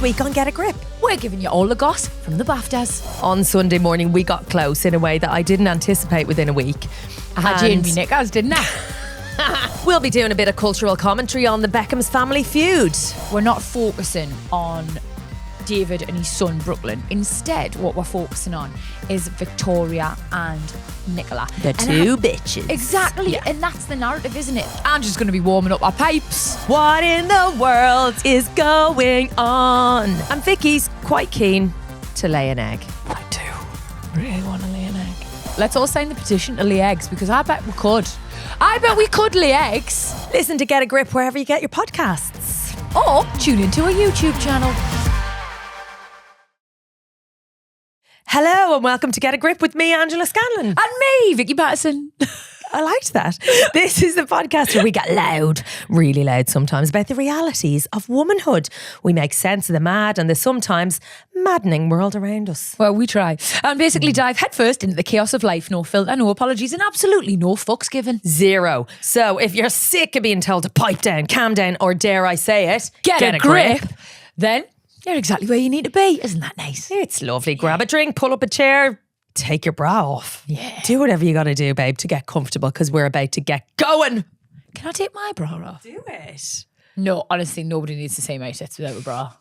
week on Get a Grip. We're giving you all the goss from the BAFTAs. On Sunday morning, we got close in a way that I didn't anticipate within a week. I had you in me knickers, didn't I? We'll be doing a bit of cultural commentary on the Beckham's family feud. We're not focusing on David and his son Brooklyn. Instead, what we're focusing on is Victoria and Nicola. The two bitches. Exactly. Yeah. And that's the narrative, isn't it? I'm just going to be warming up our pipes. What in the world is going on? And Vicky's quite keen to lay an egg. I do really want to lay an egg. Let's all sign the petition to lay eggs, because I bet we could. I bet we could lay eggs. Listen to Get a Grip wherever you get your podcasts. Or tune into our YouTube channel. Hello and welcome to Get a Grip with me, Angela Scanlon. And me, Vicky Patterson. I liked that. This is the podcast where we get loud, really loud sometimes, about the realities of womanhood. We make sense of the mad and the sometimes maddening world around us. Well, we try. And basically dive headfirst into the chaos of life. No filter, no apologies, and absolutely no fucks given. Zero. So if you're sick of being told to pipe down, calm down, or dare I say it, get a grip, then you're exactly where you need to be. Isn't that nice? It's lovely. Grab a drink, pull up a chair, take your bra off. Yeah. Do whatever you got to do, babe, to get comfortable, because we're about to get going. Can I take my bra off? Do it. No, honestly, nobody needs to see my tits without a bra.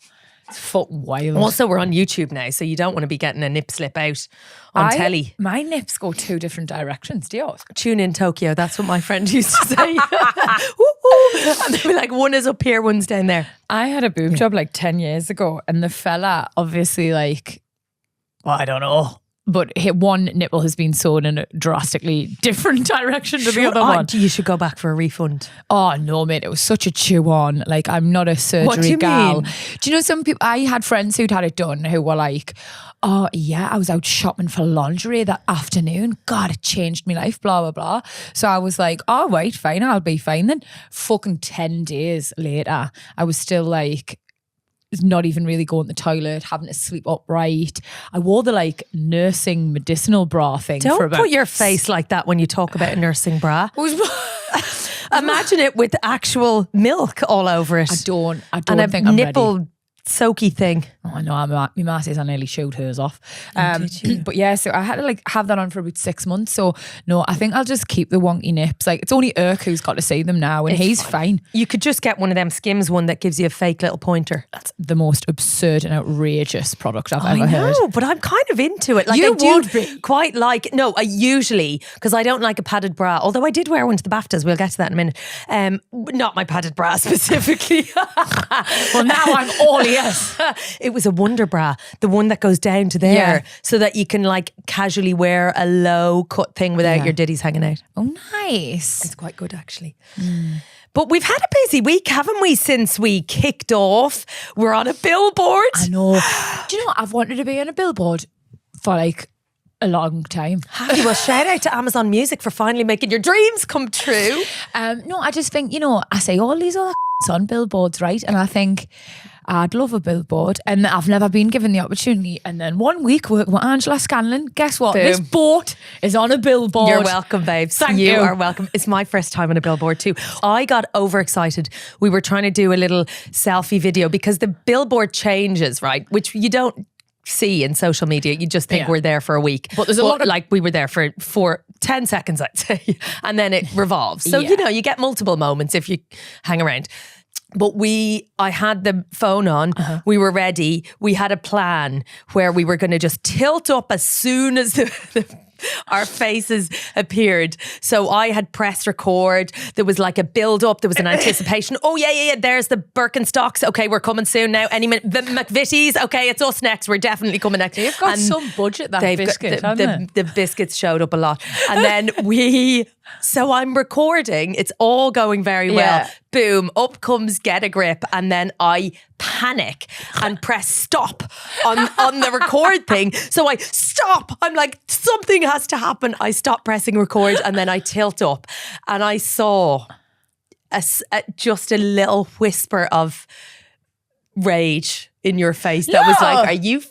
It's fucking wild. Also, we're on YouTube now, so you don't want to be getting a nip slip out on telly. My nips go two different directions. Do you? Tune in Tokyo. That's what my friend used to say. And they'd be like, one is up here, one's down there. I had a boob job like 10 years ago, and the fella obviously I don't know. But one nipple has been sewn in a drastically different direction to the other one. You should go back for a refund. Oh no, mate, it was such a chew on. Like, I'm not a surgery What do you gal. mean? Do you know some people? I had friends who'd had it done who were like, "Oh yeah, I was out shopping for lingerie that afternoon. God, it changed my life." Blah blah blah. So I was like, "All right, fine, I'll be fine then." Fucking 10 days later, I was still like, not even really going to the toilet, having to sleep upright. I wore the nursing medicinal bra thing. Don't put your face like that when you talk about a nursing bra. Imagine it with actual milk all over it. I don't and think a I'm nipple ready. soaky thing. Oh, I know. My masses, I nearly showed hers off. Did you? But yeah, so I had to have that on for about 6 months. So no, I think I'll just keep the wonky nips. It's only Irk who's got to see them now, and It's he's fine. You could just get one of them Skims one that gives you a fake little pointer. That's the most absurd and outrageous product I've ever I heard. know, but I'm kind of into it. You I do would be. quite like. No, I usually, because I don't like a padded bra. Although I did wear one to the BAFTAs. We'll get to that in a minute. Not my padded bra specifically. Well, now I'm all ears. It was a Wonder Bra, the one that goes down to there, so that you can casually wear a low cut thing without your ditties hanging out. Oh, nice. It's quite good actually. But we've had a busy week, haven't we, since we kicked off? We're on a billboard. I know. Do you know what? I've wanted to be on a billboard for a long time. Well, shout out to Amazon Music for finally making your dreams come true. No, I just think, I say all these other on billboards, right? And I think I'd love a billboard, and I've never been given the opportunity. And then 1 week working with Angela Scanlon, guess what? Boom. This boat is on a billboard. You're welcome, babes. Thank you you. are welcome. It's my first time on a billboard too. I got overexcited. We were trying to do a little selfie video because the billboard changes, right? Which you don't see in social media. You just think we're there for a week. But there's a lot of we were there for 10 seconds, I'd say. And then it revolves. So, you get multiple moments if you hang around. But I had the phone on, we were ready, we had a plan where we were going to just tilt up as soon as our faces appeared. So I had pressed record, there was a build up, there was an anticipation. Oh yeah, there's the Birkenstocks, okay, we're coming soon now, any minute. The McVitie's, okay, it's us next, we're definitely coming next. They've got some budget, that biscuit, haven't they? The biscuits showed up a lot. And then so I'm recording, it's all going very well. Boom, up comes Get a Grip, and then I panic and press stop on the record thing. So I stop. I'm like, something has to happen. I stop pressing record, and then I tilt up, and I saw just a little whisper of rage in your face that was like, are you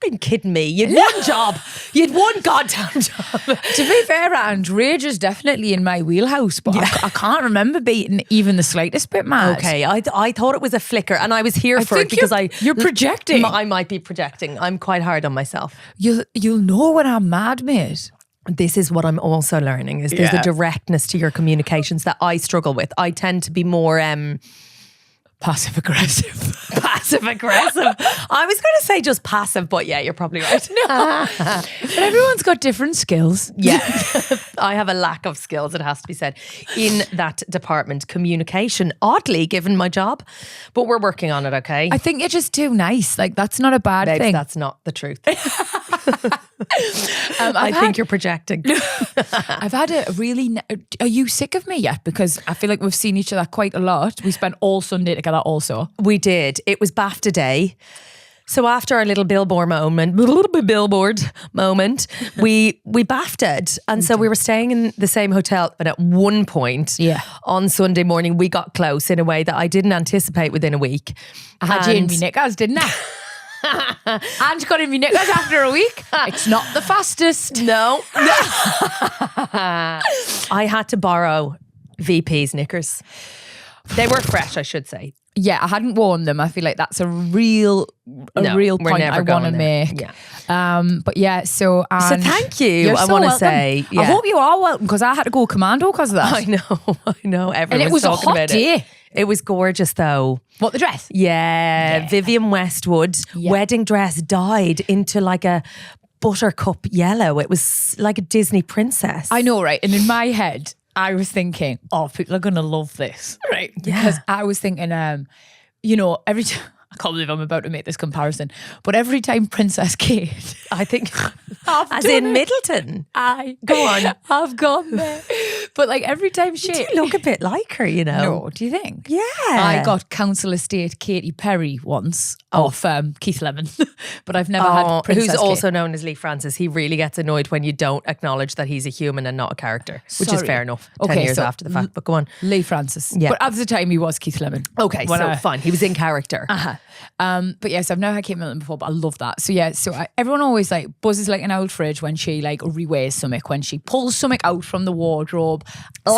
fucking kidding me? You'd one job. You'd one goddamn job. To be fair, and rage is definitely in my wheelhouse, but I can't remember being even the slightest bit mad. Okay, I thought it was a flicker, and I was here for it because you're projecting. I might be projecting. I'm quite hard on myself. You'll know when I'm mad, mate. This is what I'm also learning, is there's a directness to your communications that I struggle with. I tend to be more passive aggressive. Passive aggressive. I was going to say just passive, but yeah, you're probably right. No. But everyone's got different skills. Yeah. I have a lack of skills, it has to be said, in that department. Communication, oddly, given my job. But we're working on it, okay? I think you're just too nice. Like, that's not a bad thing. That's not the truth. I think you're projecting. I've had a really... Are you sick of me yet? Because I feel like we've seen each other quite a lot. We spent all Sunday together also. We did. It was BAFTA day. So after our little billboard moment, we BAFTA'd. And so we were staying in the same hotel. But at one point on Sunday morning, we got close in a way that I didn't anticipate within a week. I had you in me knickers, didn't I? And got in me knickers after a week. It's not the fastest. No. I had to borrow VP's knickers. They were fresh, I should say. Yeah, I hadn't worn them. I feel like that's a real point I want to make. Yeah. But yeah, so thank you. I want to say, I hope you are welcome, because I had to go commando because of that. I know. Everyone was talking about day. it. It was gorgeous though. What, the dress? Yeah. Vivian Westwood wedding dress dyed into like a buttercup yellow. It was like a Disney princess. I know, right? And in my head, I was thinking, oh, people are going to love this. Right. Because I was thinking, every time, I can't believe I'm about to make this comparison, but every time Princess Kate, I think, as in Middleton. Go on. I've gone there. But like every time she... You do look a bit like her, you know. No, do you think? Yeah. I got Council Estate Katy Perry once off Keith Lemon, but I've never had Princess who's Kate. also known as Lee Francis. He really gets annoyed when you don't acknowledge that he's a human and not a character, which is fair enough. 10 years after the fact, but go on. Lee Francis. Yeah. But at the time he was Keith Lemon. Okay, fine. He was in character. But yes, I've never had Kate Middleton before, but I love that. So yeah, everyone always like buzzes like an old fridge when she like rewears something, when she pulls something out from the wardrobe,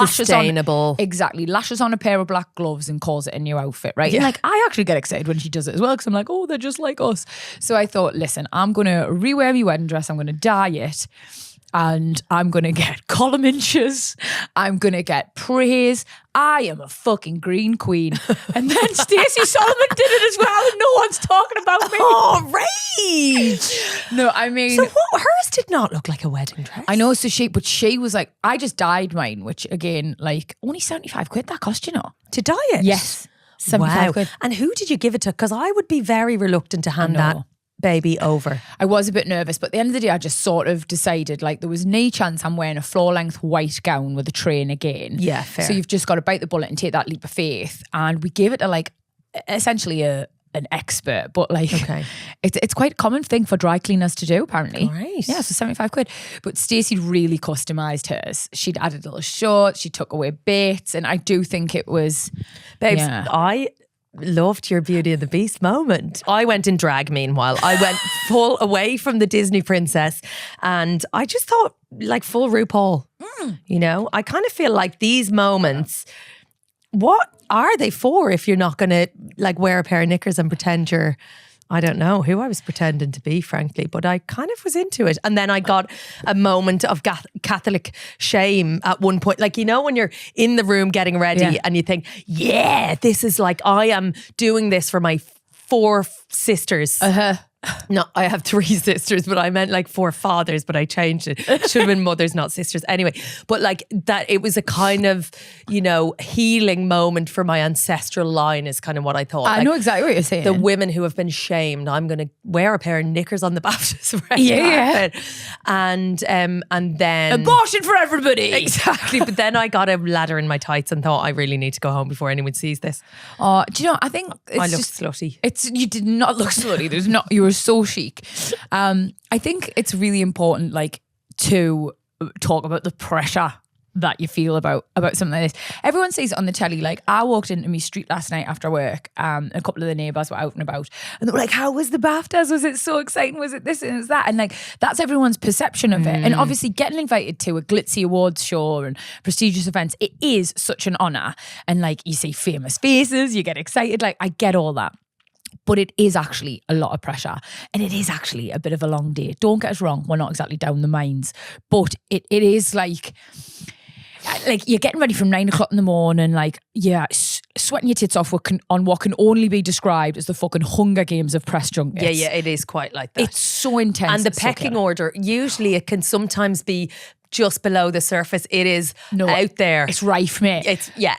sustainable. Lashes on a pair of black gloves and calls it a new outfit, right? Yeah. And like I actually get excited when she does it as well, because I'm like, oh, they're just like us. So I thought, listen, I'm gonna rewear my wedding dress, I'm gonna dye it, and I'm going to get column inches. I'm going to get praise. I am a fucking green queen. And then Stacey Solomon did it as well, and no one's talking about me. Oh, rage. No, I mean... So what, hers did not look like a wedding dress. I know, but she was like, I just dyed mine, which again, like only 75 quid that cost, you know. To dye it? Yes. 75 quid. And who did you give it to? Because I would be very reluctant to hand that baby over. I was a bit nervous, but at the end of the day I just sort of decided like there was no chance I'm wearing a floor length white gown with a train again. Yeah, fair. So you've just got to bite the bullet and take that leap of faith. And we gave it to like essentially an expert, but like it's quite a common thing for dry cleaners to do apparently. Right. Yeah, so 75 quid. But Stacey really customised hers. She'd added little shorts, she took away bits, and I do think it was... Babes, I loved your Beauty and the Beast moment. I went in drag meanwhile. I went full away from the Disney princess, and I just thought like full RuPaul. You know, I kind of feel like these moments, what are they for if you're not going to like wear a pair of knickers and pretend you're, I don't know who I was pretending to be, frankly, but I kind of was into it. And then I got a moment of Catholic shame at one point. Like, you know, when you're in the room getting ready and you think, yeah, this is like, I am doing this for my 4 sisters. No, I have 3 sisters, but I meant like 4 fathers, but I changed it. Should have been mothers, not sisters. Anyway, but like that, it was a kind of, you know, healing moment for my ancestral line is kind of what I thought. I know exactly what you're saying. The women who have been shamed, I'm going to wear a pair of knickers on the BAFTAs red carpet. And then... Abortion for everybody! Exactly. But then I got a ladder in my tights and thought I really need to go home before anyone sees this. Do you know, I think it's I looked slutty. You did not look slutty. You were so chic. I think it's really important like to talk about the pressure that you feel about something like this. Everyone sees it on the telly. Like, I walked into my street last night after work, a couple of the neighbours were out and about, and they were like, how was the BAFTAs? Was it so exciting? Was it this and was that? And like, that's everyone's perception of it. And obviously getting invited to a glitzy awards show and prestigious events, it is such an honour. And like, you see famous faces, you get excited. Like, I get all that. But it is actually a lot of pressure, and it is actually a bit of a long day. Don't get us wrong, we're not exactly down the mines, but it is like you're getting ready from 9 o'clock in the morning, like, yeah, sweating your tits off on what can only be described as the fucking Hunger Games of press junkets. Yeah, it is quite like that. It's so intense. And the pecking order, usually it can sometimes be just below the surface. It is out there. It's rife, mate.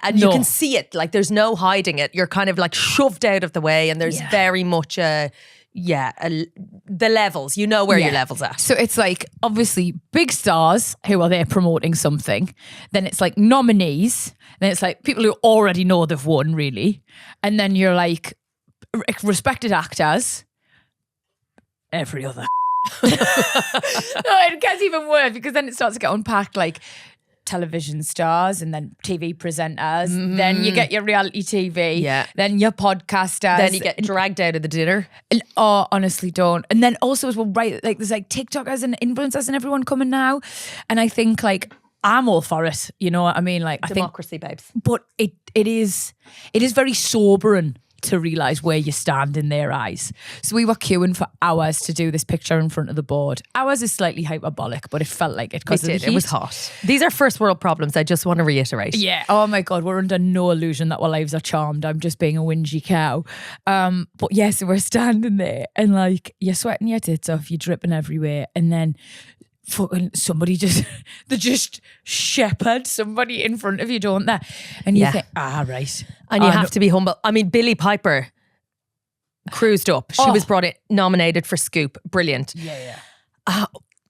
And you can see it. Like, there's no hiding it. You're kind of like shoved out of the way, and there's very much the levels. You know where your level's at. So it's like, obviously, big stars who are there promoting something. Then it's like nominees. Then it's like people who already know they've won, really. And then you're like respected actors. Every other. No, it gets even worse, because then it starts to get unpacked, like television stars and then TV presenters. Then you get your reality TV. Then your podcasters. Then you get dragged out of the dinner. And, oh, honestly, don't. And then also as well, right, like there's like TikTokers and influencers and everyone coming now. And I think like, I'm all for it. You know what I mean? Like, democracy, babes. But it is very sobering to realise where you stand in their eyes. So we were queuing for hours to do this picture in front of the board. Hours is slightly hyperbolic, but it felt like it because it was hot. These are first world problems, I just want to reiterate. Yeah. Oh my God, we're under no illusion that our lives are charmed. I'm just being a whingy cow. But yeah, so we're standing there and like, you're sweating your tits off, you're dripping everywhere, and then fucking somebody they just shepherd somebody in front of you, don't they? And you think, right. And you have to be humble. I mean, Billie Piper cruised up. She was nominated for Scoop. Brilliant. Yeah.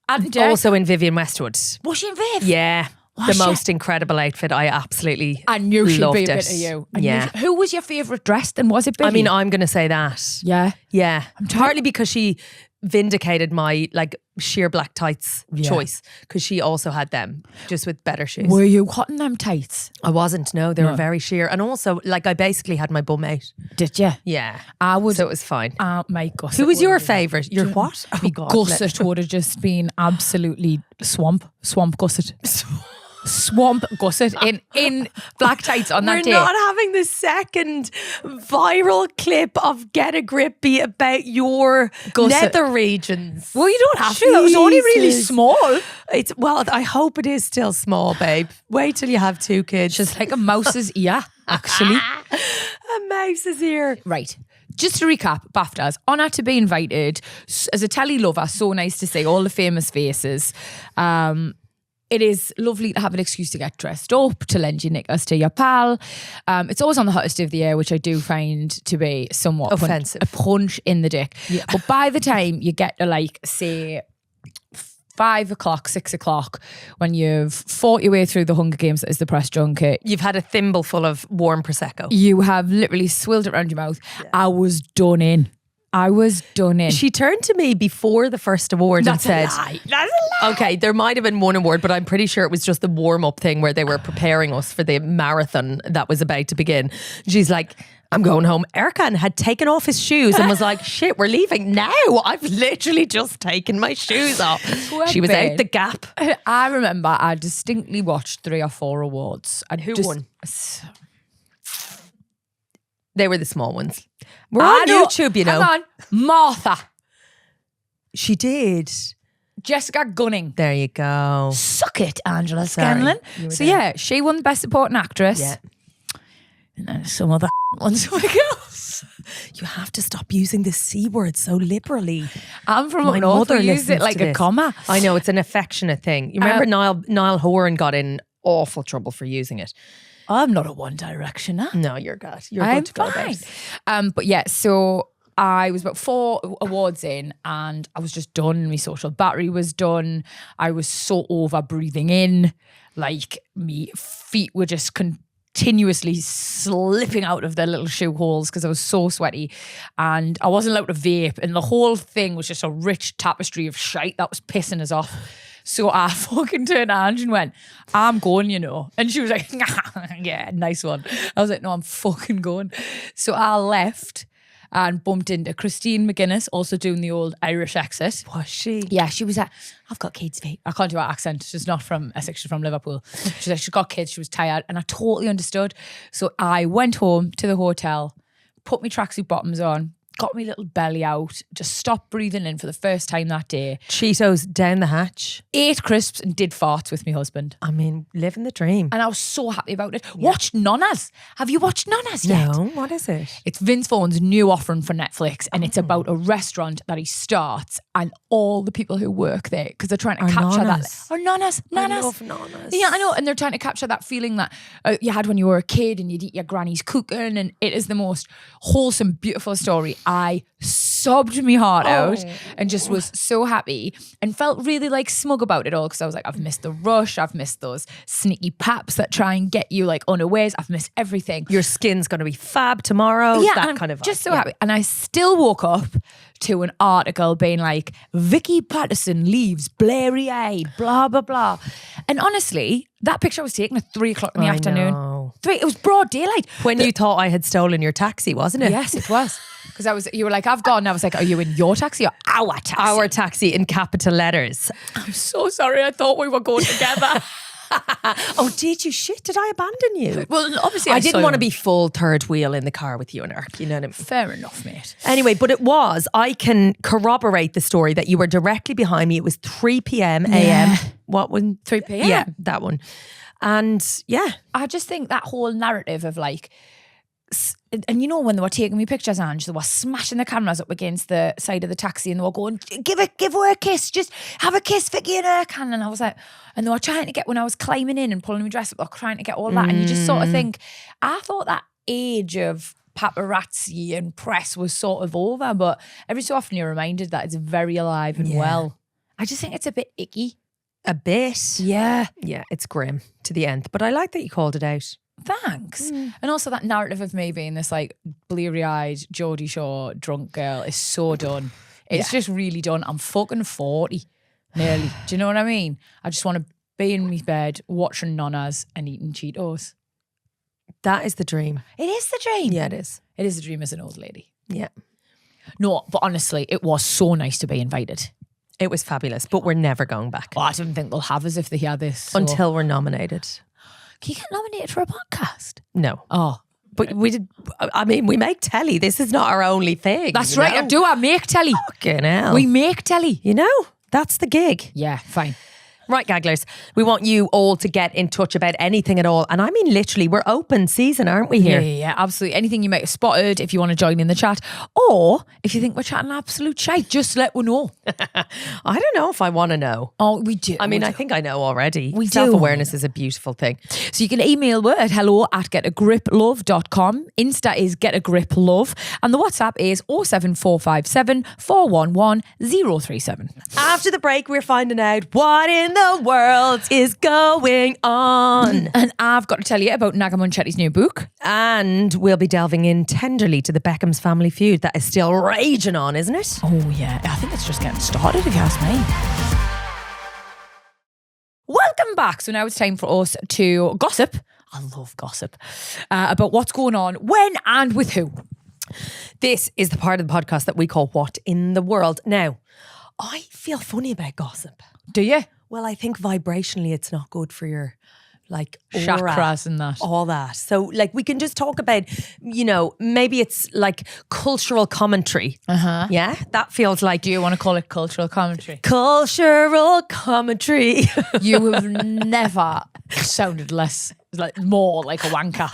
And also in Vivienne Westwood. Was she in Viv? Yeah. The most incredible outfit. I absolutely I knew she'd be a it. bit of you. Who was your favourite dress then? Was it Billie? I mean, I'm going to say that. Yeah. Yeah. Partly because she vindicated my like sheer black tights choice, because she also had them just with better shoes. Were you hot in them tights? I wasn't, no. They were very sheer. And also, like, I basically had my bum out. Did you? Yeah. I would. So it was fine. My gusset. Who was your favourite? Your what? Oh God. Gusset would have just been absolutely swamp gusset. Swamp gusset in black tights on that day. We're not having the second viral clip of Get a Grip be about your gusset. nether regions. Well, you don't have to. That was only really small. Well, I hope it is still small, babe. Wait till you have 2 kids. Just like a mouse's ear, actually. A mouse's ear. Right. Just to recap, BAFTAs, honour to be invited. As a telly lover, so nice to see all the famous faces. It is lovely to have an excuse to get dressed up, to lend your knickers to your pal. It's always on the hottest day of the year, which I do find to be somewhat offensive. A punch in the dick. Yeah. But by the time you get to like, say, 5 o'clock, 6 o'clock, when you've fought your way through the Hunger Games, that is the press junket. You've had a thimble full of warm Prosecco. You have literally swilled it around your mouth. Yeah. I was done in. She turned to me before the first award and said, That's a lie. Okay, there might have been one award, but I'm pretty sure it was just the warm-up thing where they were preparing us for the marathon that was about to begin. She's like, I'm going home. Erkan had taken off his shoes and was like, shit, we're leaving now. I've literally just taken my shoes off. She was out the gap. I remember I distinctly watched 3 or 4 awards. Who won? They were the small ones. We're on YouTube, you know. Hang on. Martha. She did. Jessica Gunning. There you go. Suck it, Angela Scanlon. So yeah, she won Best Supporting Actress. Yeah. And then some other ones. Else. You have to stop using the C word so liberally. I'm from my mother. Use it like a comma. I know, it's an affectionate thing. You remember Niall Horan got in awful trouble for using it. I'm not a One Directioner. No, you're good. You're good to go, babes. But yeah, so I was about 4 awards in and I was just done. My social battery was done. I was so over breathing in. Like, me feet were just continuously slipping out of their little shoe holes because I was so sweaty. And I wasn't allowed to vape. And the whole thing was just a rich tapestry of shite that was pissing us off. So I fucking turned to Ange and went, I'm going, you know. And she was like, yeah, nice one. I was like, no, I'm fucking going. So I left and bumped into Christine McGuinness, also doing the old Irish exit. Was she? Yeah, she was like, I've got kids, Vic. I can't do her accent. She's not from Essex, she's from Liverpool. She's like, she's got kids, she was tired. And I totally understood. So I went home to the hotel, put my tracksuit bottoms on, got my little belly out, just stopped breathing in for the first time that day. Cheetos down the hatch. Ate crisps and did farts with my husband. I mean, living the dream. And I was so happy about it. Watched Nonnas. Have you watched Nonnas yet? No, what is it? It's Vince Vaughn's new offering for Netflix, and it's about a restaurant that he starts and all the people who work there, because they're trying to capture nonnas. that. Or Nonnas. I love Nonnas. Yeah, I know. And they're trying to capture that feeling that you had when you were a kid and you'd eat your granny's cooking, and it is the most wholesome, beautiful story. I sobbed my heart out and just was so happy and felt really like smug about it all, because I was like, I've missed the rush, I've missed those sneaky paps that try and get you like unawares, I've missed everything. Your skin's going to be fab tomorrow. Yeah, that and kind of vibe. just so happy. And I still woke up to an article being like, Vicky Patterson leaves blurry-eyed, blah, blah, blah. And honestly, that picture I was taken at 3 o'clock in the afternoon. Know. It was broad daylight. When you thought I had stolen your taxi, wasn't it? Yes, it was. Because you were like, I've gone. I was like, are you in your taxi or our taxi? Our taxi in capital letters. I'm so sorry. I thought we were going together. Oh, did you? Shit, did I abandon you? Well, obviously I didn't want to be full third wheel in the car with you and Ark, you know what I mean? Fair enough, mate. Anyway, but I can corroborate the story that you were directly behind me. It was 3 p.m. a.m. What one? 3 p.m. Yeah, that one. And yeah. I just think that whole narrative of like, and you know, when they were taking me pictures, Ange, they were smashing the cameras up against the side of the taxi and they were going, give her a kiss, just have a kiss, Vicky and Erkan. And I was like, and they were trying to get, when I was climbing in and pulling my dress up, they were trying to get all that. And you just sort of think, I thought that age of paparazzi and press was sort of over, but every so often you're reminded that it's very alive and well. I just think it's a bit icky. A bit. Yeah. Yeah, it's grim to the end. But I like that you called it out. Thanks. And also that narrative of me being this like bleary-eyed Geordie Shore drunk girl is so done. It's just really done. I'm fucking 40 nearly. Do you know what I mean? I just want to be in my bed watching Nonnas and eating Cheetos. That is the dream. It is the dream. Yeah, it is. It is the dream as an old lady. Yeah. No, but honestly, it was so nice to be invited. It was fabulous, but we're never going back. Oh, I don't think they'll have us if they hear this. So. Until we're nominated. Can you get nominated for a podcast? No. Oh. But we did, I mean, we make telly. This is not our only thing. That's right. Know? I do. I make telly. Fucking hell. We make telly. You know, that's the gig. Yeah, fine. Right, gagglers, we want you all to get in touch about anything at all. And I mean, literally, we're open season, aren't we here? Yeah, absolutely. Anything you might have spotted, if you want to join in the chat, or if you think we're chatting absolute shite, just let us know. I don't know if I want to know. Oh, we do. I mean, I think I know already. We do. Self-awareness is a beautiful thing. So you can email us at hello@getagriplove.com. Insta is getagriplove. And the WhatsApp is 07457 411 037. After the break, we're finding out what in the world is going on. And I've got to tell you about Naga Munchetty's new book. And we'll be delving in tenderly to the Beckham's family feud that is still raging on, isn't it? Oh, yeah. I think it's just getting started, if you ask me. Welcome back. So now it's time for us to gossip. I love gossip. About what's going on, when and with who. This is the part of the podcast that we call What in the World. Now, I feel funny about gossip. Do you? Well, I think vibrationally it's not good for your like aura, chakras and that. All that. So like we can just talk about, you know, maybe it's like cultural commentary. Yeah, that feels like. Do you want to call it cultural commentary? Cultural commentary. You have never sounded more like a wanker.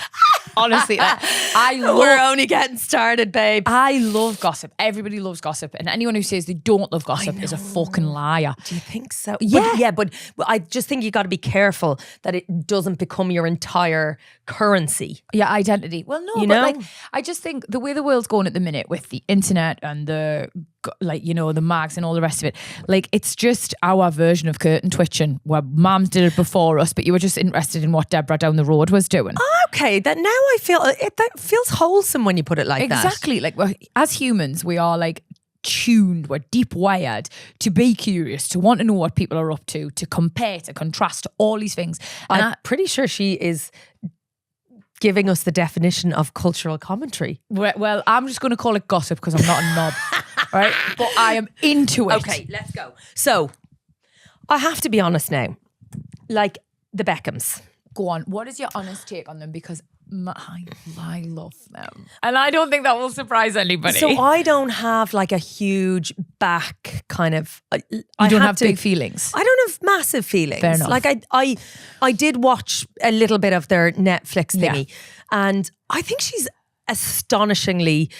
Honestly, we're only getting started, babe. I love gossip. Everybody loves gossip, and anyone who says they don't love gossip is a fucking liar. Do you think so? Yeah, but I just think you got to be careful that it doesn't become your entire currency. Yeah, identity. Well, no, like I just think the way the world's going at the minute with the internet and the the mags and all the rest of it, like it's just our version of curtain twitching where mums did it before us, but you were just interested in what Deborah down the road was doing. Okay, that now I feel it, that feels wholesome when you put it like that. Exactly. Like as humans, we are like tuned, we're deep wired to be curious, to want to know what people are up to compare, to contrast, to all these things. And I'm pretty sure she is giving us the definition of cultural commentary. Well, I'm just going to call it gossip because I'm not a knob, right? But I am into it. Okay, let's go. So, I have to be honest now. Like the Beckhams. Go on. What is your honest take on them? Because I love them. And I don't think that will surprise anybody. So I don't have like a huge back kind of... You don't have big feelings? I don't have massive feelings. Fair enough. Like I did watch a little bit of their Netflix thingy, and I think she's astonishingly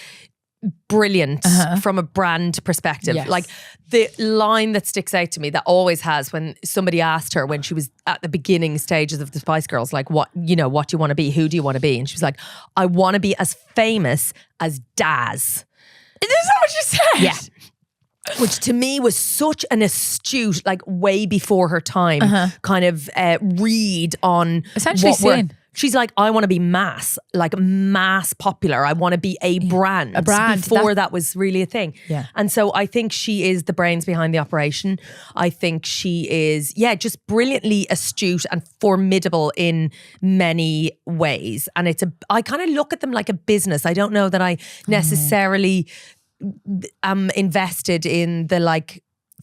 brilliant from a brand perspective. Yes. Like the line that sticks out to me that always has when somebody asked her when she was at the beginning stages of the Spice Girls, like what do you want to be? Who do you want to be? And she was like, I want to be as famous as Daz. Is that what you said? Yeah. Which to me was such an astute, like way before her time kind of read on essentially saying. She's like, I want to be mass popular. I want to be a brand. A brand. Before that was really a thing. Yeah. And so I think she is the brains behind the operation. I think she is, just brilliantly astute and formidable in many ways. And I kind of look at them like a business. I don't know that I necessarily am invested in the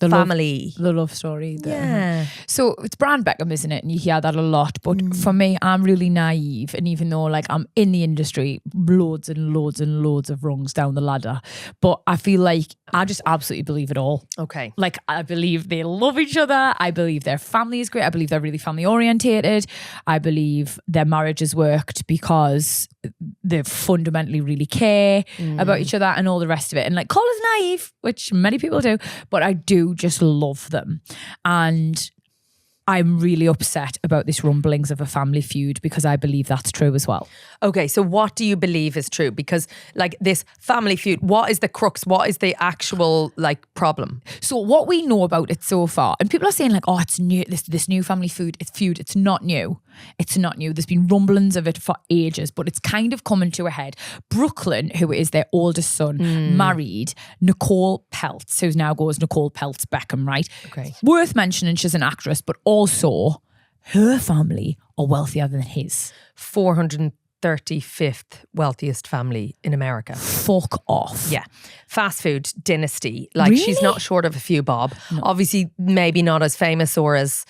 family. The love story. Yeah. So it's brand Beckham, isn't it? And you hear that a lot. But for me, I'm really naive. And even though I'm in the industry, loads and loads and loads of rungs down the ladder. But I feel like I just absolutely believe it all. Okay. Like I believe they love each other. I believe their family is great. I believe they're really family orientated. I believe their marriage has worked because they fundamentally really care about each other and all the rest of it. And call us naive, which many people do, but I do just love them. And I'm really upset about this rumblings of a family feud because I believe that's true as well. Okay, so what do you believe is true? Because this family feud, what is the crux? What is the actual problem? So what we know about it so far, and people are saying oh, it's new, this new family feud, it's not new. It's not new. There's been rumblings of it for ages, but it's kind of coming to a head. Brooklyn, who is their oldest son, married Nicole Peltz, who now goes Nicole Peltz Beckham, right? Okay. Worth mentioning, she's an actress, but also her family are wealthier than his. 435th wealthiest family in America. Fuck off. Yeah. Fast food dynasty. Really? She's not short of a few bob. No. Obviously, maybe not as famous or as,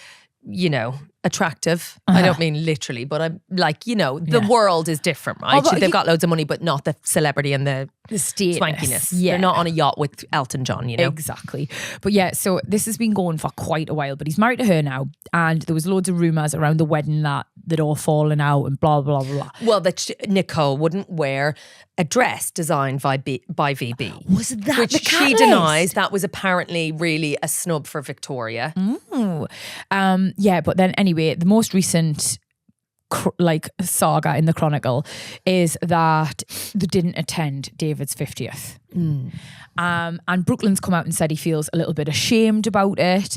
attractive. I don't mean literally, but I'm the world is different, right? They've got loads of money, but not the celebrity and the status. Swankiness. Yeah. They're not on a yacht with Elton John, Exactly. But so this has been going for quite a while, but he's married to her now, and there was loads of rumours around the wedding that they'd all fallen out and blah, blah, blah. Well, that Nicole wouldn't wear a dress designed by VB. Was that which the she catalyst? denies. That was apparently really a snub for Victoria. But then anyway, the most recent saga in the Chronicle is that they didn't attend David's 50th. And Brooklyn's come out and said he feels a little bit ashamed about it.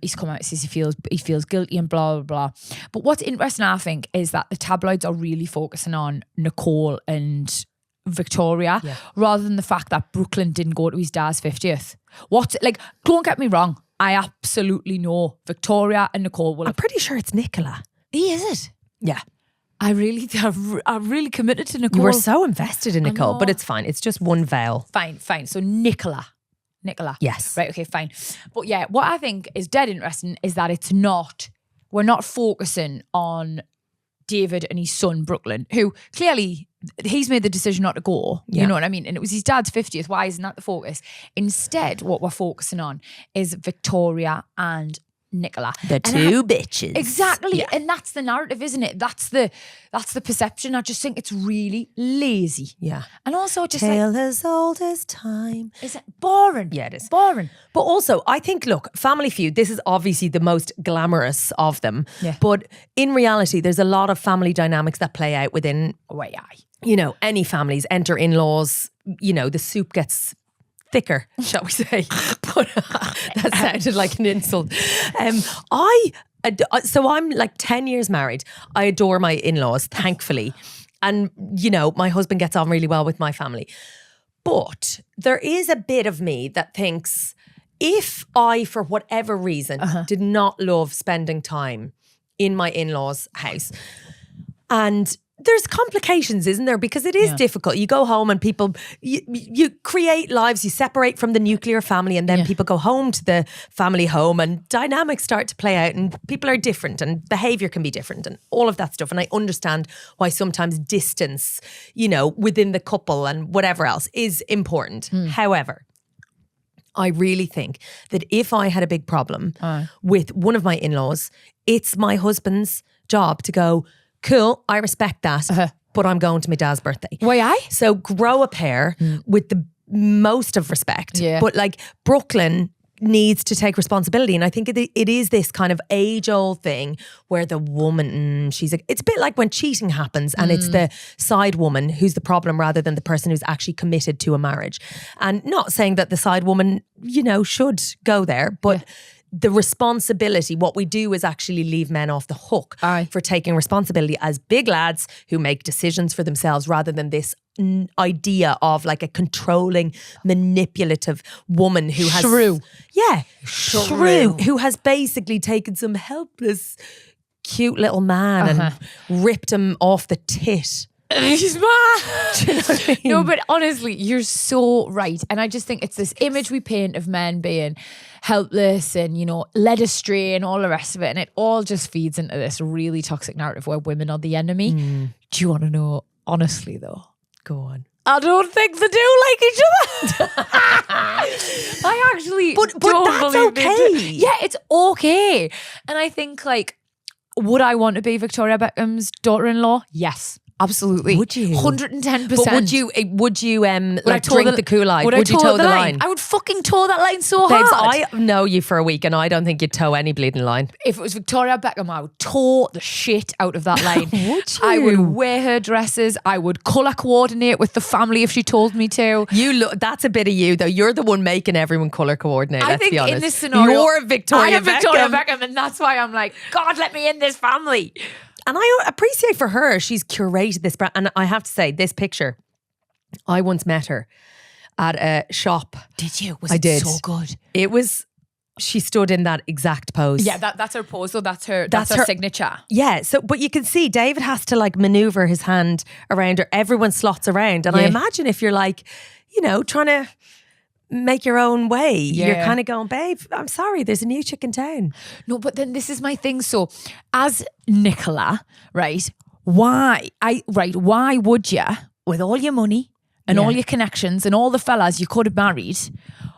He's come out and says he feels guilty and blah, blah, blah. But what's interesting, I think, is that the tabloids are really focusing on Nicole and Victoria rather than the fact that Brooklyn didn't go to his dad's 50th. Don't get me wrong. I absolutely know Victoria and Nicole will. I'm pretty sure it's Nicola. Is it? Yeah. I'm really committed to Nicole. You were so invested in Nicole, but it's fine. It's just one vowel. Fine. So Nicola. Yes. Right, okay, fine. But what I think is dead interesting is that we're not focusing on David and his son, Brooklyn, who clearly he's made the decision not to go. You know what I mean? And it was his dad's 50th. Why isn't that the focus? Instead, what we're focusing on is Victoria and Nicola. The two bitches. Exactly. Yeah. And that's the narrative, isn't it? That's the perception. I just think it's really lazy. Yeah. And also just tale as old as time. Is it boring? Yeah, it is. Boring. But also, I think, look, Family Feud, this is obviously the most glamorous of them. Yeah. But in reality, there's a lot of family dynamics that play out within, any families. Enter in-laws, the soup gets thicker, shall we say. But that sounded like an insult. So I'm 10 years married. I adore my in-laws, thankfully. And, my husband gets on really well with my family. But there is a bit of me that thinks if I, for whatever reason, did not love spending time in my in-laws' house, and there's complications, isn't there? Because it is difficult. You go home and people, you create lives, you separate from the nuclear family, and then people go home to the family home and dynamics start to play out and people are different and behavior can be different and all of that stuff. And I understand why sometimes distance, within the couple and whatever else is important. However, I really think that if I had a big problem with one of my in-laws, it's my husband's job to go, cool, I respect that, but I'm going to my dad's birthday. Why? So grow a pair with the most of respect. Yeah. But like Brooklyn needs to take responsibility. And I think it is this kind of age-old thing where the woman, it's a bit like when cheating happens and it's the side woman who's the problem rather than the person who's actually committed to a marriage. And not saying that the side woman, should go there, but the responsibility, what we do is actually leave men off the hook for taking responsibility as big lads who make decisions for themselves rather than this idea of like a controlling, manipulative woman who has... True. Yeah. True. Who has basically taken some helpless, cute little man and ripped him off the tit. He's mad. Do you know what I mean? No, but honestly, you're so right. And I just think it's this image we paint of men being helpless and, led astray and all the rest of it. And it all just feeds into this really toxic narrative where women are the enemy. Do you want to know, honestly though? Go on. I don't think they do like each other. I actually but don't that's believe okay. Yeah, it's okay. And I think would I want to be Victoria Beckham's daughter-in-law? Yes. Absolutely. Would you? 110%. But would you drink the Kool-Aid? Would you toe the line? I would fucking toe that line so Babes, hard. I know you for a week and I don't think you'd toe any bleeding line. If it was Victoria Beckham, I would toe the shit out of that line. Would you? I would wear her dresses. I would colour coordinate with the family if she told me to. That's a bit of you though. You're the one making everyone colour coordinate, let's be honest. In this scenario, you're Victoria Beckham. Victoria Beckham, and that's why I'm like, God, let me in this family. And I appreciate for her, she's curated this brand. And I have to say, this picture, I once met her at a shop. Did you? I did. So good? It was, she stood in that exact pose. Yeah, that's her pose though. That's her signature. Yeah, but you can see David has to maneuver his hand around her. Everyone slots around. And I imagine if you're trying to make your own way, you're kind of going, babe, I'm sorry, there's a new chick in town. No, but then this is my thing. So as Nicola, right, why would you, with all your money and all your connections and all the fellas you could have married,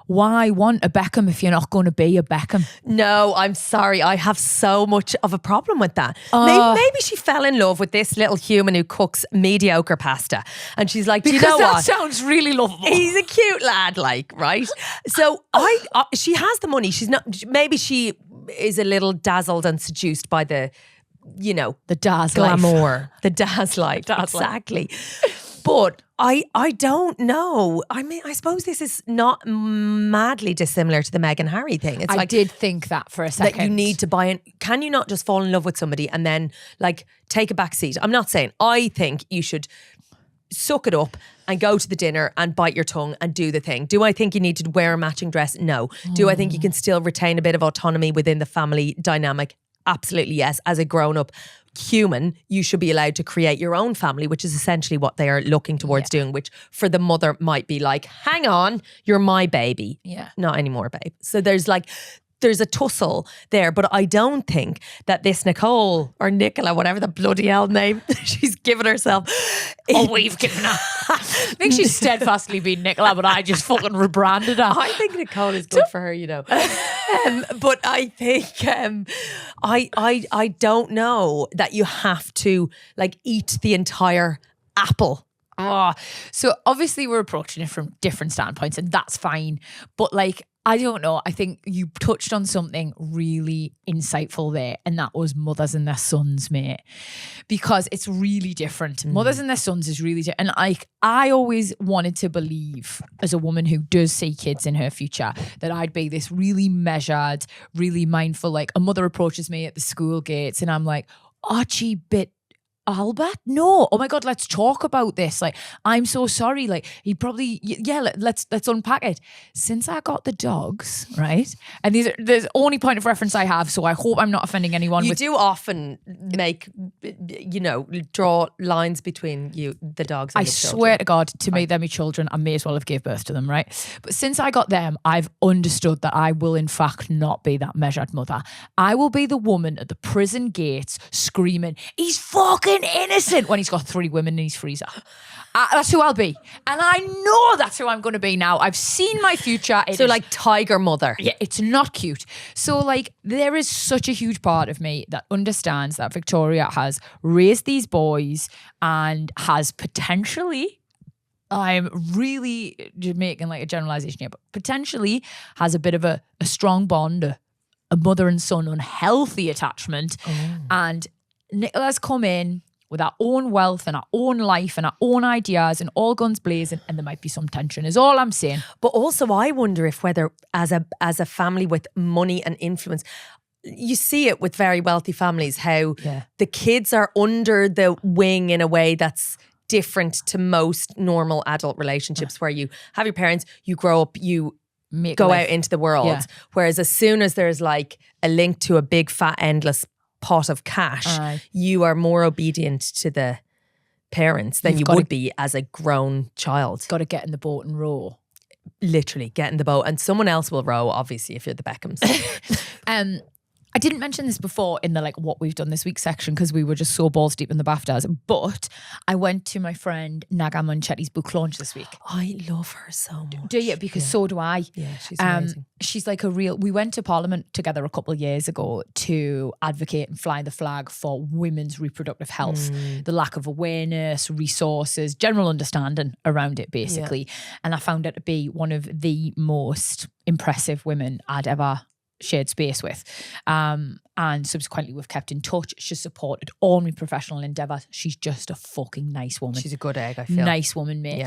why want a Beckham if you're not going to be a Beckham? No, I'm sorry. I have so much of a problem with that. Maybe she fell in love with this little human who cooks mediocre pasta. And she's like, do you know what? That sounds really lovable. He's a cute lad, right? So she has the money. She's not, maybe she is a little dazzled and seduced by the Daz glamour. The Daz life. Exactly. But I don't know. I mean, I suppose this is not madly dissimilar to the Meghan Harry thing. It's I did think that for a second. That you need to buy in. Can you not just fall in love with somebody and then take a back seat? I'm not saying. I think you should suck it up and go to the dinner and bite your tongue and do the thing. Do I think you need to wear a matching dress? No. Do I think you can still retain a bit of autonomy within the family dynamic? Absolutely yes. As a grown-up human, you should be allowed to create your own family, which is essentially what they are looking towards doing, which for the mother might be like, hang on, you're my baby. Yeah. Not anymore, babe. So there's a tussle there, but I don't think that this Nicole or Nicola, whatever the bloody hell name she's given herself. We've given her. I think she's steadfastly been Nicola, but I just fucking rebranded her. I think Nicole is good for her, but I think I don't know that you have to eat the entire apple. So obviously we're approaching it from different standpoints, and that's fine. But I don't know. I think you touched on something really insightful there, and that was mothers and their sons, mate. Because it's really different. Mothers and their sons is really different. And I always wanted to believe, as a woman who does see kids in her future, that I'd be this really measured, really mindful. A mother approaches me at the school gates, and I'm like, Archie bit Albert? No. Oh my God, let's talk about this. Like, I'm so sorry. Like, he probably, let's unpack it. Since I got the dogs, right? And there's the only point of reference I have, so I hope I'm not offending anyone. You do often make, draw lines between the dogs and I the children. swear to God, to me, they're my children. I may as well have gave birth to them, right? But since I got them, I've understood that I will in fact not be that measured mother. I will be the woman at the prison gates screaming, he's fucking innocent, when he's got 3 women in his freezer. That's who I'll be. And I know that's who I'm going to be now. I've seen my future. So like tiger mother. Yeah, it's not cute. So like there is such a huge part of me that understands that Victoria has raised these boys and has potentially, I'm really making like a generalization here, but potentially has a bit of a strong bond, a mother and son unhealthy attachment. And Nicola's come in with our own wealth and our own life and our own ideas and all guns blazing, and there might be some tension is all I'm saying. But also I wonder if whether as a family with money and influence, you see it with very wealthy families, how the kids are under the wing in a way that's different to most normal adult relationships where you have your parents, you grow up, you go out into the world. Yeah. Whereas as soon as there's like a link to a big fat endless pot of cash, you are more obedient to the parents than you would be as a grown child. Got to get in the boat and row. Literally get in the boat, and someone else will row, obviously, if you're the Beckhams. I didn't mention this before in the like what we've done this week section because we were just so balls deep in the BAFTAs, but I went to my friend Naga Munchetty's book launch this week. I love her so much. Do you? Because so do I. Yeah, she's amazing. She's like we went to Parliament together a couple of years ago to advocate and fly the flag for women's reproductive health, the lack of awareness, resources, general understanding around it basically. Yeah. And I found her to be one of the most impressive women I'd ever shared space with, and subsequently we've kept in touch. She's supported all my professional endeavours. She's just a fucking nice woman. She's a good egg, I feel. Nice woman, mate.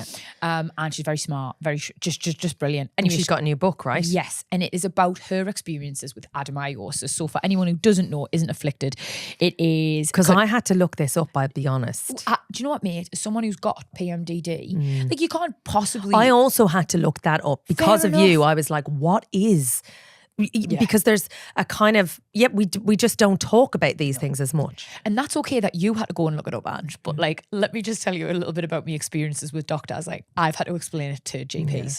Yeah. And she's very smart, very just brilliant. Anyway, she's got a new book, right? Yes, and it is about her experiences with adenomyosis. So for anyone who doesn't know, isn't afflicted, it is because I had to look this up. I'll be honest. Do you know what, mate? As someone who's got PMDD, like you can't possibly. I also had to look that up because of you. I was like, what is? Because there's a kind of we just don't talk about these things as much, and that's okay that you had to go and look it up, Ange. But like, let me just tell you a little bit about my experiences with doctors. Like, I've had to explain it to GPs. Yeah.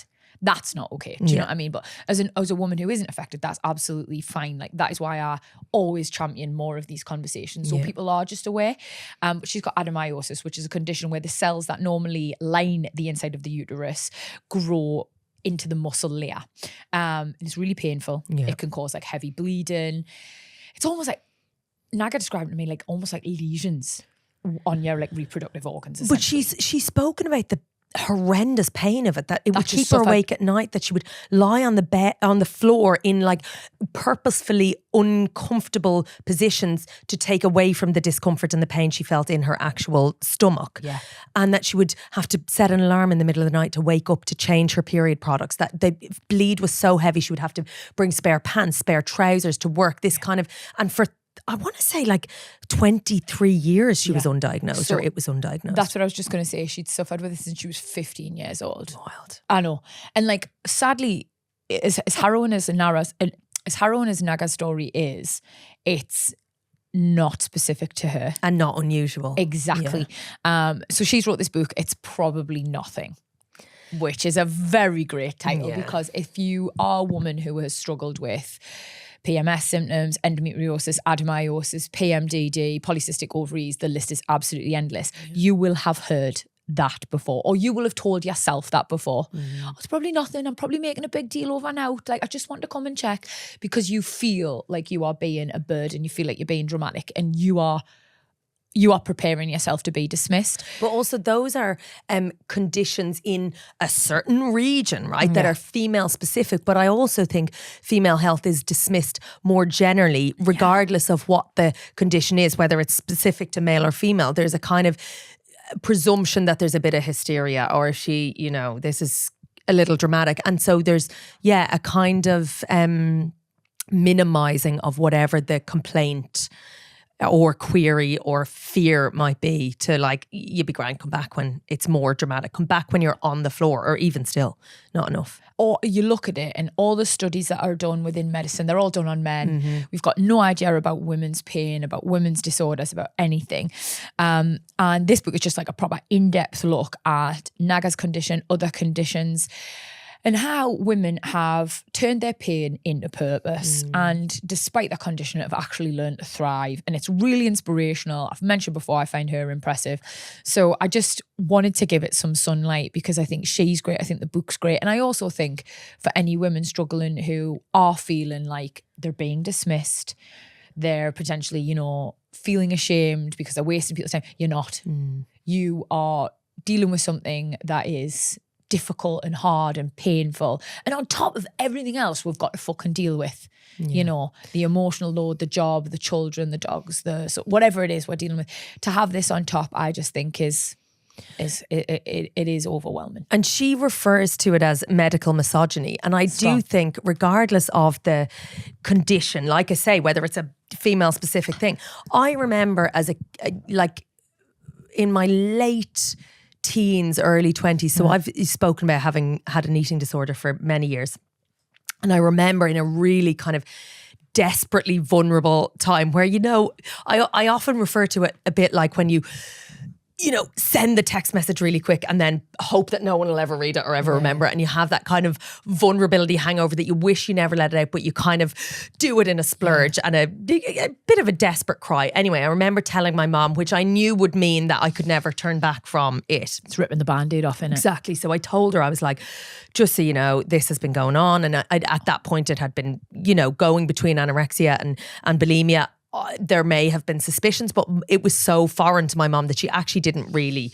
That's not okay. Do you know what I mean? But as a woman who isn't affected, that's absolutely fine. Like, that is why I always champion more of these conversations so people are just aware. But she's got adenomyosis, which is a condition where the cells that normally line the inside of the uterus grow into the muscle layer. And it's really painful. Yeah. It can cause like heavy bleeding. It's almost like, Naga described it to me like almost like lesions on your like reproductive organs. But she's spoken about the horrendous pain of it, that it would keep her awake at night, that she would lie on the bed, on the floor in like purposefully uncomfortable positions to take away from the discomfort and the pain she felt in her actual stomach. Yeah. And that she would have to set an alarm in the middle of the night to wake up to change her period products, that the bleed was so heavy she would have to bring spare pants, spare trousers to work, this kind of, and for I want to say like 23 years she was undiagnosed, so, or it was undiagnosed. That's what I was just going to say. She'd suffered with it since she was 15 years old. Wild. I know. And like, sadly, as harrowing as Naga's story is, it's not specific to her. And not unusual. Exactly. Yeah. So she's wrote this book, It's Probably Nothing, which is a very great title because if you are a woman who has struggled with PMS symptoms, endometriosis, adenomyosis, PMDD, polycystic ovaries, the list is absolutely endless. You will have heard that before, or you will have told yourself that before. Oh, it's probably nothing. I'm probably making a big deal over and out. Like, I just want to come and check, because you feel like you are being a burden. You feel like you're being dramatic, and you are preparing yourself to be dismissed. But also those are conditions in a certain region, right, that are female specific. But I also think female health is dismissed more generally, regardless of what the condition is, whether it's specific to male or female. There's a kind of presumption that there's a bit of hysteria, or she, this is a little dramatic. And so there's, a kind of minimizing of whatever the complaint or query or fear might be to like, you be grand, come back when it's more dramatic, come back when you're on the floor, or even still not enough. Or you look at it and all the studies that are done within medicine, they're all done on men. We've got no idea about women's pain, about women's disorders, about anything. And this book is just like a proper in-depth look at Naga's condition, other conditions, and how women have turned their pain into purpose and despite their condition have actually learned to thrive. And it's really inspirational. I've mentioned before, I find her impressive. So I just wanted to give it some sunlight because I think she's great. I think the book's great. And I also think for any women struggling who are feeling like they're being dismissed, they're potentially, you know, feeling ashamed because they're wasting people's time. You're not. You are dealing with something that is difficult and hard and painful. And on top of everything else we've got to fucking deal with, you know, the emotional load, the job, the children, the dogs, so whatever it is we're dealing with. To have this on top, I just think it is overwhelming. And she refers to it as medical misogyny. And I do think regardless of the condition, like I say, whether it's a female specific thing, I remember as like in my late teens, early 20s. So I've spoken about having had an eating disorder for many years. And I remember in a really kind of desperately vulnerable time where, you know, I often refer to it a bit like when you know, send the text message really quick and then hope that no one will ever read it or ever remember it. And you have that kind of vulnerability hangover that you wish you never let it out, but you kind of do it in a splurge and a bit of a desperate cry. Anyway, I remember telling my mom, which I knew would mean that I could never turn back from it. It's ripping the Band-Aid off, innit? Exactly. So I told her, I was like, just so you know, this has been going on. And at that point it had been, you know, going between anorexia and bulimia. There may have been suspicions, but it was so foreign to my mom that she actually didn't really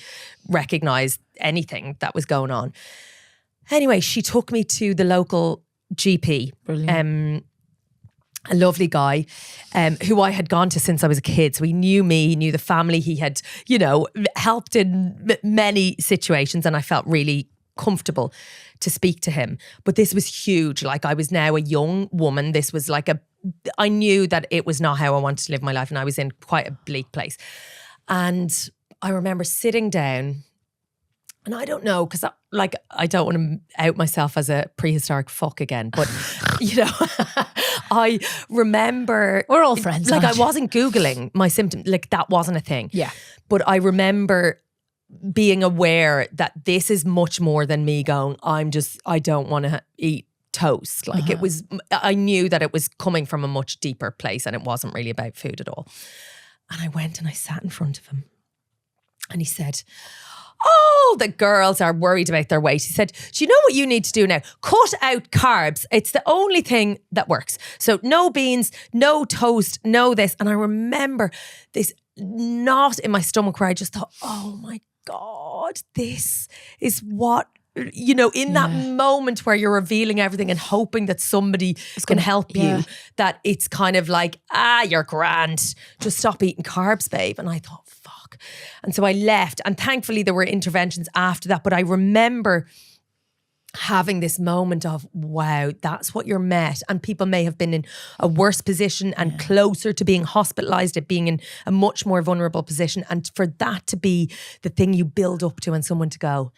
recognize anything that was going on. Anyway, she took me to the local GP. Brilliant. A lovely guy who I had gone to since I was a kid. So he knew me, he knew the family. He had, you know, helped in many situations and I felt really comfortable to speak to him. But this was huge. Like I was now a young woman. This was like I knew that it was not how I wanted to live my life and I was in quite a bleak place. And I remember sitting down and I don't know, because I don't want to out myself as a prehistoric fuck again, but you know, I remember... We're all friends. Like I wasn't Googling my symptoms, like that wasn't a thing. Yeah. But I remember being aware that this is much more than me going, I don't want to eat toast. Like it was, I knew that it was coming from a much deeper place and it wasn't really about food at all. And I went and I sat in front of him and he said, oh, the girls are worried about their weight. He said, do you know what you need to do now? Cut out carbs. It's the only thing that works. So no beans, no toast, no this. And I remember this knot in my stomach where I just thought, oh my God, this is what, you know, in that moment where you're revealing everything and hoping that somebody can help you, that it's kind of like, you're grand. Just stop eating carbs, babe. And I thought, fuck. And so I left. And thankfully there were interventions after that. But I remember having this moment of, wow, that's what you're met. And people may have been in a worse position and closer to being hospitalized, at being in a much more vulnerable position. And for that to be the thing you build up to and someone to go,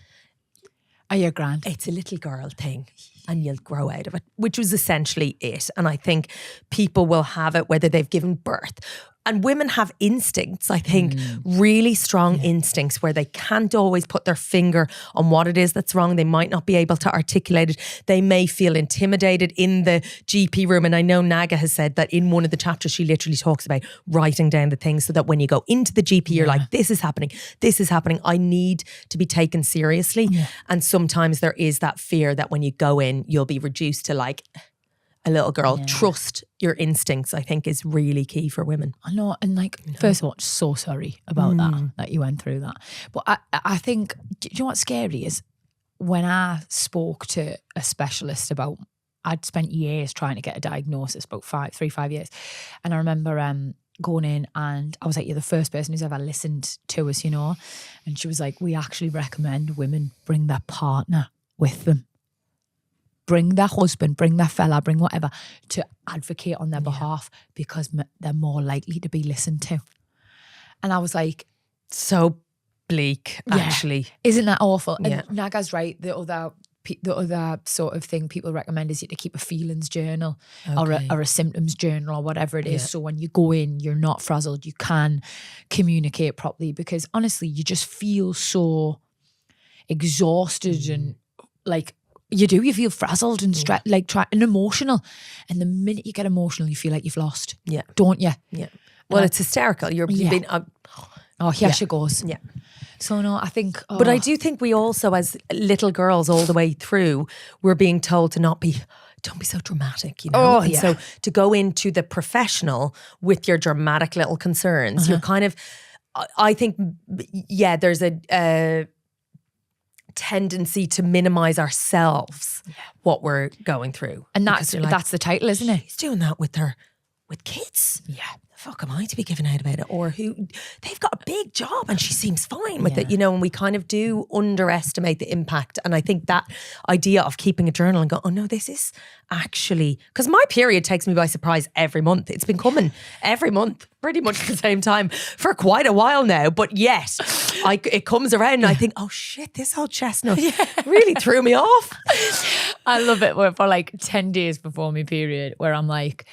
are you grand? It's a little girl thing and you'll grow out of it, which was essentially it. And I think people will have it whether they've given birth. And women have instincts, I think, really strong instincts where they can't always put their finger on what it is that's wrong. They might not be able to articulate it. They may feel intimidated in the GP room. And I know Naga has said that in one of the chapters, she literally talks about writing down the things so that when you go into the GP, you're like, this is happening. I need to be taken seriously. Yeah. And sometimes there is that fear that when you go in, you'll be reduced to like a little girl. Trust your instincts, I think, is really key for women. I know. And like, first of all, so sorry about that you went through that. But I think, do you know what's scary is when I spoke to a specialist about, I'd spent years trying to get a diagnosis, about 5 years. And I remember going in and I was like, you're the first person who's ever listened to us, you know? And she was like, we actually recommend women bring their partner with them. bring their husband, bring their fella, bring whatever to advocate on their behalf because they're more likely to be listened to. And I was like, so bleak, actually. Isn't that awful? Yeah. And Naga's right. The other sort of thing people recommend is you to keep a feelings journal or a symptoms journal or whatever it is. Yeah. So when you go in, you're not frazzled. You can communicate properly because honestly, you just feel so exhausted and like you feel frazzled and stressed, and emotional. And the minute you get emotional, you feel like you've lost. Yeah. Don't you? Yeah. Well, it's hysterical. You've been... here she goes. Yeah. So no, I think... But I do think we also, as little girls all the way through, we're being told to don't be so dramatic, you know? And so to go into the professional with your dramatic little concerns, you're kind of... I think, there's a tendency to minimize ourselves, what we're going through. And that's the title, isn't it? She's doing that with kids. Yeah. The fuck am I to be giving out about it? Or who they've got a big job and she seems fine with it, you know, and we kind of do underestimate the impact. And I think that idea of keeping a journal and go, oh no, this is actually, because my period takes me by surprise every month. It's been coming every month, pretty much at the same time for quite a while now. But yet, it comes around and I think, oh shit, this old chestnut really threw me off. I love it for like 10 days before my period where I'm like,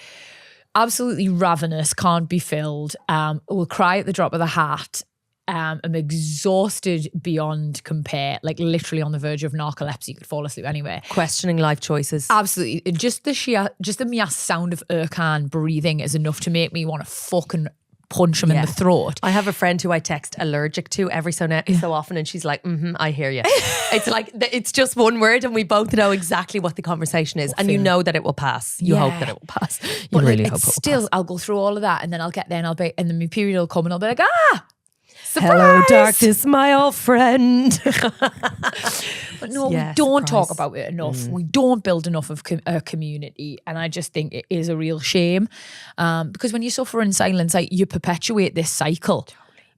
absolutely ravenous, can't be filled, will cry at the drop of the hat. I'm exhausted beyond compare, like literally on the verge of narcolepsy, could fall asleep anywhere. Questioning life choices. Absolutely. Just the mere sound of Erkan breathing is enough to make me want to fucking punch him in the throat. I have a friend who I text allergic to every so often and she's like, I hear you. It's like, it's just one word and we both know exactly what the conversation is and you know that it will pass. You hope that it will pass. You really hope it will pass. I'll go through all of that and then I'll get there and then my period will come and I'll be like, surprise! Hello, darkness, my old friend. But no, we don't talk about it enough. We don't build enough of a community. And I just think it is a real shame. Because when you suffer in silence, like you perpetuate this cycle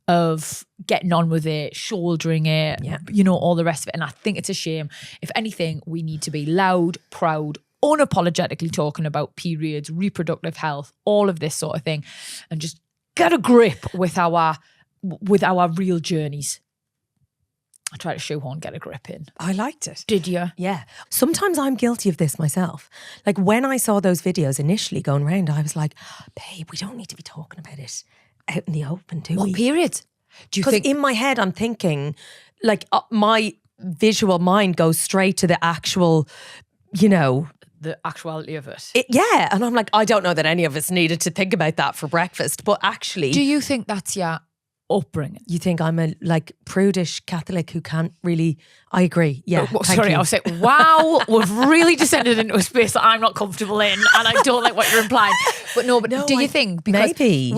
of getting on with it, shouldering it, you know, all the rest of it. And I think it's a shame. If anything, we need to be loud, proud, unapologetically talking about periods, reproductive health, all of this sort of thing. And just get a grip with our real journeys. I tried to shoehorn get a grip in. I liked it. Did you? Yeah. Sometimes I'm guilty of this myself. Like when I saw those videos initially going around, I was like, babe, we don't need to be talking about it out in the open, do we? What periods? Do you think? Because in my head, I'm thinking, like my visual mind goes straight to the actual, you know, the actuality of it. And I'm like, I don't know that any of us needed to think about that for breakfast, but actually. Do you think that's your upbringing? You think I'm a like prudish Catholic who can't really... I agree. Yeah. I was like, wow, we've really descended into a space that I'm not comfortable in, and I don't like what you're implying. But no, do you think? Because maybe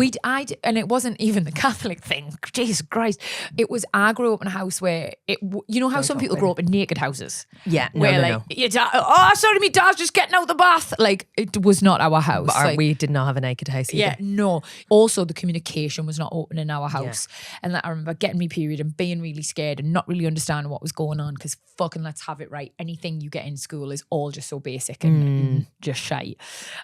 and it wasn't even the Catholic thing. Jesus Christ, it was. I grew up in a house where you know how some people grow up in naked houses. Yeah, your dad, sorry, my dad's just getting out the bath. Like it was not our house. We did not have a naked house either. Yeah, no. Also, the communication was not open in our house, and I remember getting my period and being really scared and not really understanding what was going on. Because fucking let's have it right. Anything you get in school is all just so basic and just shite.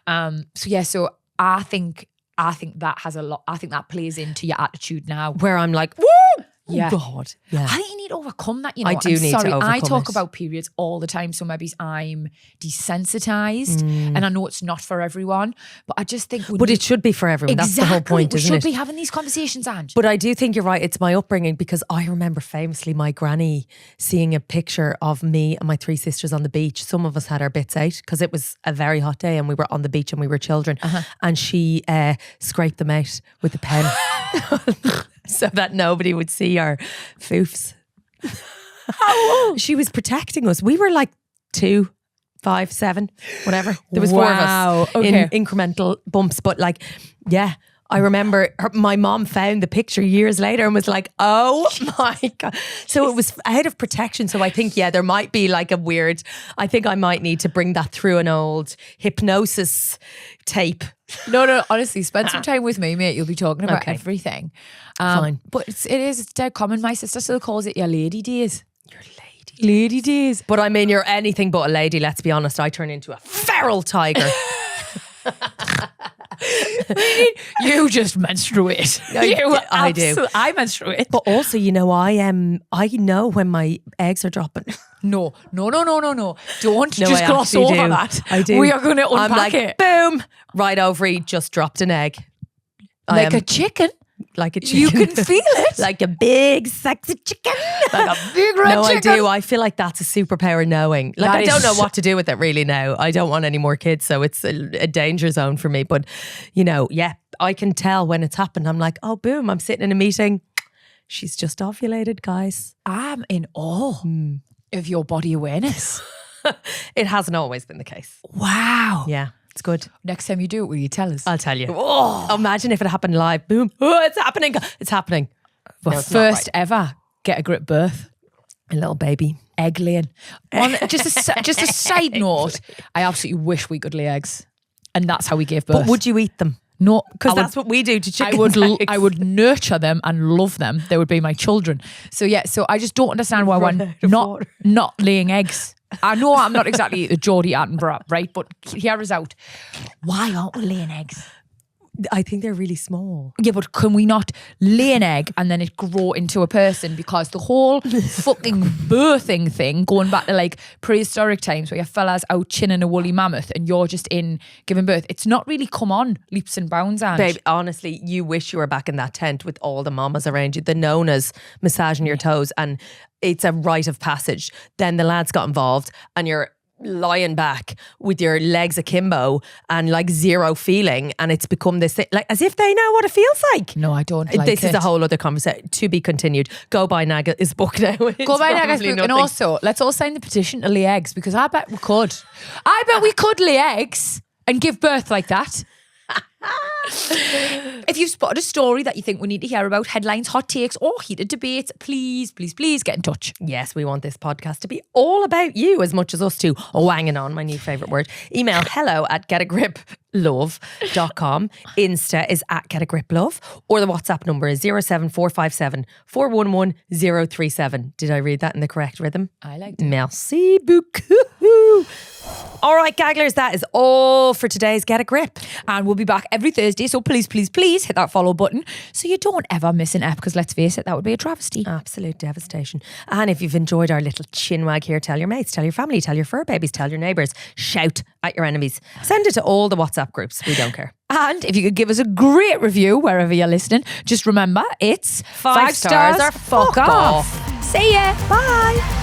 So I think that has a lot. I think that plays into your attitude now, where I'm like, woo! Yeah. Oh God. Yeah. I think you need to overcome that, you know. I do need to overcome I talk about periods all the time, so maybe I'm desensitized and I know it's not for everyone, but I just think... But it should be for everyone. Exactly. That's the whole point, isn't it? We should be having these conversations, Ange. But I do think you're right. It's my upbringing, because I remember famously my granny seeing a picture of me and my three sisters on the beach. Some of us had our bits out because it was a very hot day and we were on the beach and we were children. And she scraped them out with a pen. So that nobody would see our foofs. How old? She was protecting us. We were like 2, 5, 7, whatever. There was 4 of us in incremental bumps. But like, yeah, I remember my mom found the picture years later and was like, oh my God. So it was out of protection. So I think, there might be like I think I might need to bring that through an old hypnosis tape. No, honestly, spend some time with me, mate. You'll be talking about everything. Fine. But it's dead common. My sister still calls it your lady days. Your lady Lady days. But I mean, you're anything but a lady, let's be honest. I turn into a feral tiger. You just menstruate. I do. I menstruate. But also, I know when my eggs are dropping. No. Don't No, just I gloss actually over do. that. I do. We are going to I'm unpack like, it. boom, right ovary, just dropped an egg. Like a chicken. Like a chicken. You can feel it. Like a big, sexy chicken. Like a big red No, chicken. I do. I feel like that's a superpower knowing. Like, That I don't is know what to do with it really now. I don't want any more kids, so it's a danger zone for me. But, yeah, I can tell when it's happened. I'm like, oh, boom, I'm sitting in a meeting. She's just ovulated, guys. I'm in awe of your body awareness. It hasn't always been the case. Wow. Yeah, it's good. Next time you do it, will you tell us? I'll tell you. Oh, imagine if it happened live. Boom. Oh, it's happening. It's happening. Well, No, it's not first ever Get a Grip birth. A little baby. Egg laying. Just a side note, I absolutely wish we could lay eggs. And that's how we gave birth. But would you eat them? No, Because that's what we do to chickens. I would nurture them and love them. They would be my children. So yeah, so I just don't understand why we're not laying eggs. I know I'm not exactly the Geordie Attenborough, right? But hear us out. Why aren't we laying eggs? I think they're really small. Yeah, but can we not lay an egg and then it grow into a person? Because the whole fucking birthing thing, going back to like prehistoric times where your fella's out chinning a woolly mammoth and you're just in giving birth, it's not really come on leaps and bounds, Ange. Babe, honestly, you wish you were back in that tent with all the mamas around you, the nonas massaging your toes, and it's a rite of passage. Then the lads got involved and you're lying back with your legs akimbo and like zero feeling, and it's become this thing, like as if they know what it feels like. No, I don't like This is a whole other conversation to be continued. Go buy Naga's book now. Go buy Naga's book. And also, let's all sign the petition to lay eggs, because I bet we could. I bet we could lay eggs and give birth like that. If you've spotted a story that you think we need to hear about, headlines, hot takes, or heated debates, please get in touch. Yes, we want this podcast to be all about you as much as us two wanging on, my new favourite word. Email hello@getagriplove.com. Insta is @getagriplove, or the WhatsApp number is 07457 411 037. Did I read that in the correct rhythm? I liked it. Merci beaucoup. All right, gagglers, that is all for today's Get a Grip. And we'll be back every Thursday, so please hit that follow button so you don't ever miss an ep, because let's face it, that would be a travesty. Absolute devastation. And if you've enjoyed our little chinwag here, tell your mates, tell your family, tell your fur babies, tell your neighbours, shout at your enemies. Send it to all the WhatsApp groups. We don't care. And if you could give us a great review wherever you're listening, just remember, it's 5 stars or fuck off. See ya. Bye.